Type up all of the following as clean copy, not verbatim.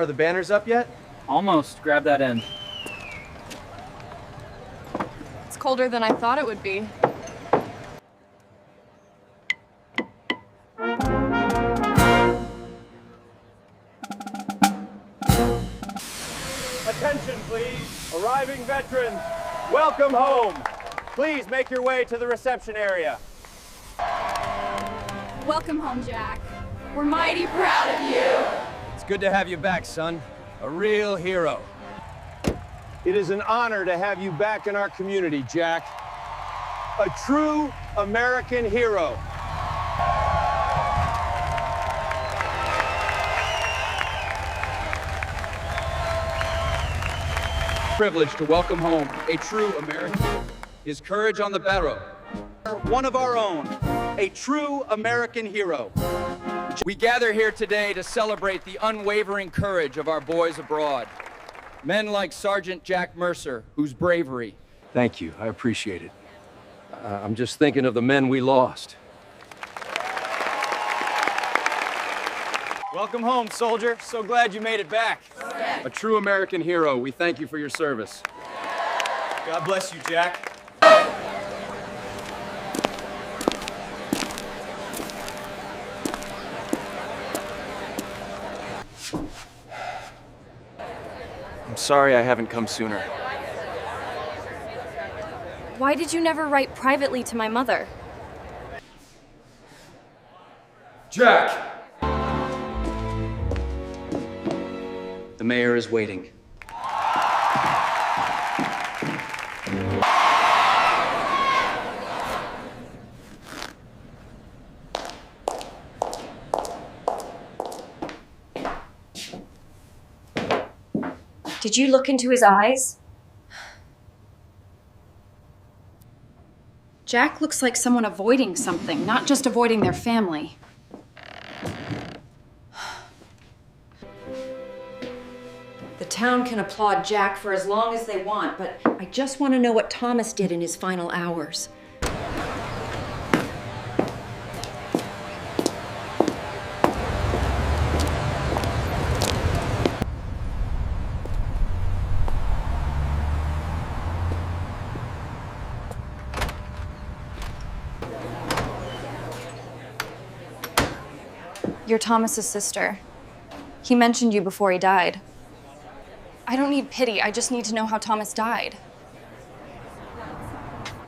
Are the banners up yet? Almost. Grab that end. It's colder than I thought it would be. Attention, please. Arriving veterans, welcome home. Please make your way to the reception area. Welcome home, Jack. We're mighty proud of you. It's good to have you back, son. A real hero. It is an honor to have you back in our community, Jack. A true American hero. Privilege to welcome home a true American. His courage on the barrow. One of our own, a true American hero. We gather here today to celebrate the unwavering courage of our boys abroad. Men like Sergeant Jack Mercer, whose bravery. Thank you, I appreciate it. I'm just thinking of the men we lost. Welcome home, soldier. So glad you made it back. A true American hero, we thank you for your service. God bless you, Jack. I'm sorry I haven't come sooner. Why did you never write privately to my mother? Jack! The mayor is waiting. Did you look into his eyes? Jack looks like someone avoiding something, not just avoiding their family. The town can applaud Jack for as long as they want, but I just want to know what Thomas did in his final hours. You're Thomas's sister. He mentioned you before he died. I don't need pity, I just need to know how Thomas died.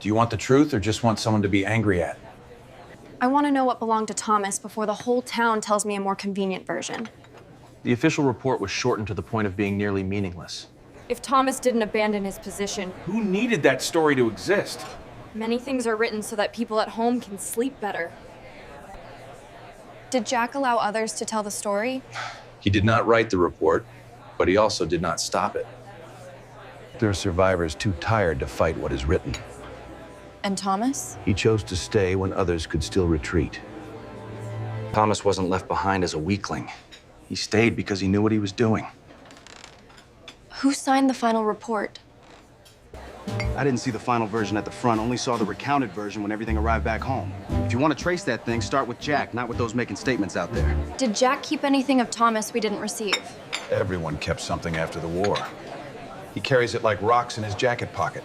Do you want the truth or just want someone to be angry at? I want to know what belonged to Thomas before the whole town tells me a more convenient version. The official report was shortened to the point of being nearly meaningless. If Thomas didn't abandon his position, Who needed that story to exist? many things are written so that people at home can sleep better. Did Jack allow others to tell the story? He did not write the report, but he also did not stop it. There are survivors too tired to fight what is written. And Thomas? He chose to stay when others could still retreat. Thomas wasn't left behind as a weakling. He stayed because he knew what he was doing. Who signed the final report? I didn't see the final version at the front, only saw the recounted version when everything arrived back home. If you want to trace that thing, start with Jack, not with those making statements out there. Did Jack keep anything of Thomas we didn't receive? Everyone kept something after the war. He carries it like rocks in his jacket pocket.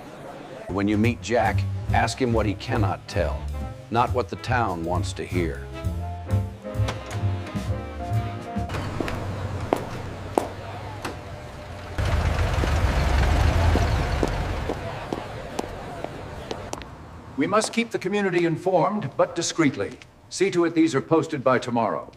When you meet Jack, ask him what he cannot tell, not what the town wants to hear. We must keep the community informed, but discreetly. See to it these are posted by tomorrow.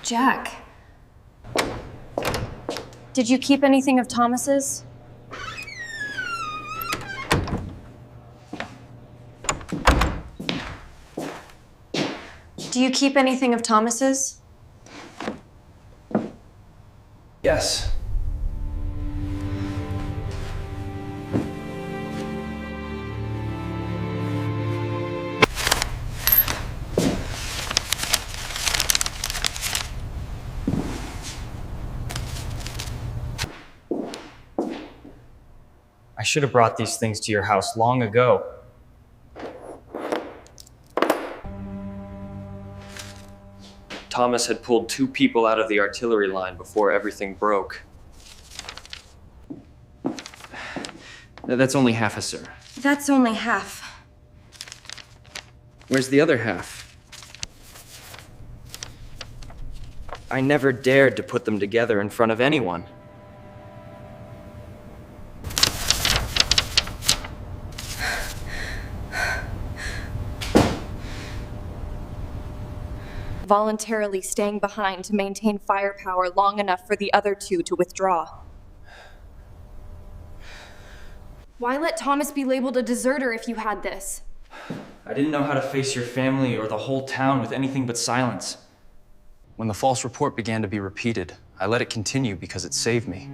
Jack. Did you keep anything of Thomas's? Do you keep anything of Thomas's? Yes. I should have brought these things to your house long ago. Thomas had pulled 2 people out of the artillery line before everything broke. That's only half a sir. That's only half. Where's the other half? I never dared to put them together in front of anyone. Voluntarily staying behind to maintain firepower long enough for the other 2 to withdraw. Why let Thomas be labeled a deserter if you had this? I didn't know how to face your family or the whole town with anything but silence. When the false report began to be repeated, I let it continue because it saved me.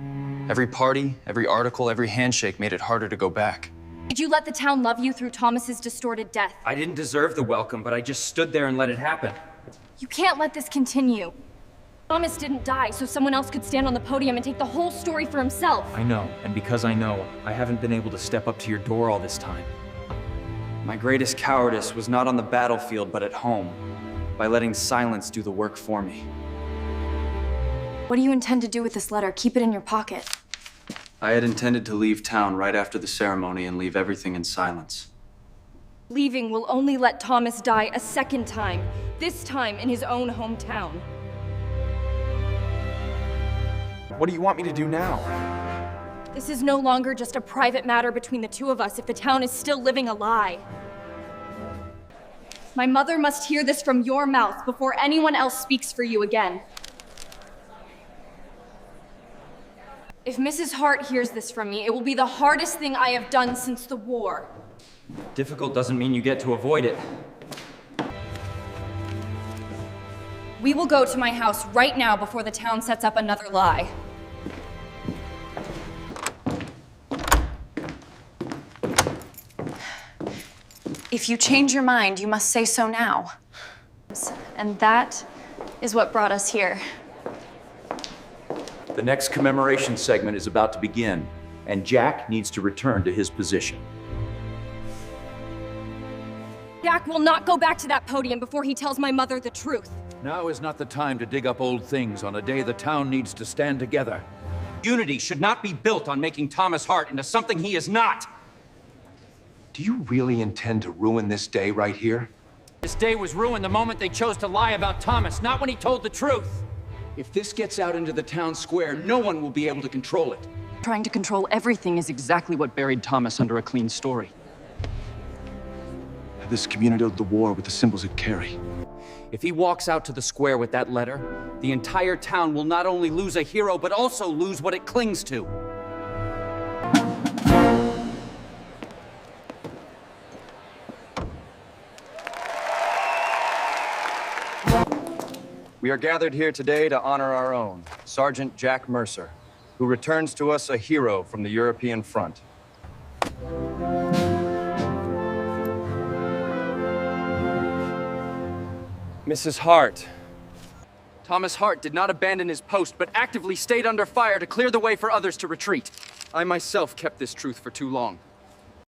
Every party, every article, every handshake made it harder to go back. Did you let the town love you through Thomas's distorted death? I didn't deserve the welcome, but I just stood there and let it happen. You can't let this continue. Thomas didn't die so someone else could stand on the podium and take the whole story for himself. I know, and because I know, I haven't been able to step up to your door all this time. My greatest cowardice was not on the battlefield, but at home, by letting silence do the work for me. What do you intend to do with this letter? Keep it in your pocket. I had intended to leave town right after the ceremony and leave everything in silence. Leaving will only let Thomas die a second time, this time in his own hometown. What do you want me to do now? This is no longer just a private matter between the 2 of us if the town is still living a lie. My mother must hear this from your mouth before anyone else speaks for you again. If Mrs. Hart hears this from me, it will be the hardest thing I have done since the war. Difficult doesn't mean you get to avoid it. We will go to my house right now before the town sets up another lie. If you change your mind, you must say so now. And that is what brought us here. The next commemoration segment is about to begin, and Jack needs to return to his position. Jack will not go back to that podium before he tells my mother the truth. Now is not the time to dig up old things on a day the town needs to stand together. Unity should not be built on making Thomas Hart into something he is not. Do you really intend to ruin this day right here? This day was ruined the moment they chose to lie about Thomas, not when he told the truth. If this gets out into the town square, no one will be able to control it. Trying to control everything is exactly what buried Thomas under a clean story. This community of the war with the symbols it carry. If he walks out to the square with that letter, the entire town will not only lose a hero, but also lose what it clings to. We are gathered here today to honor our own, Sergeant Jack Mercer, who returns to us a hero from the European front. Mrs. Hart. Thomas Hart did not abandon his post, but actively stayed under fire to clear the way for others to retreat. I myself kept this truth for too long.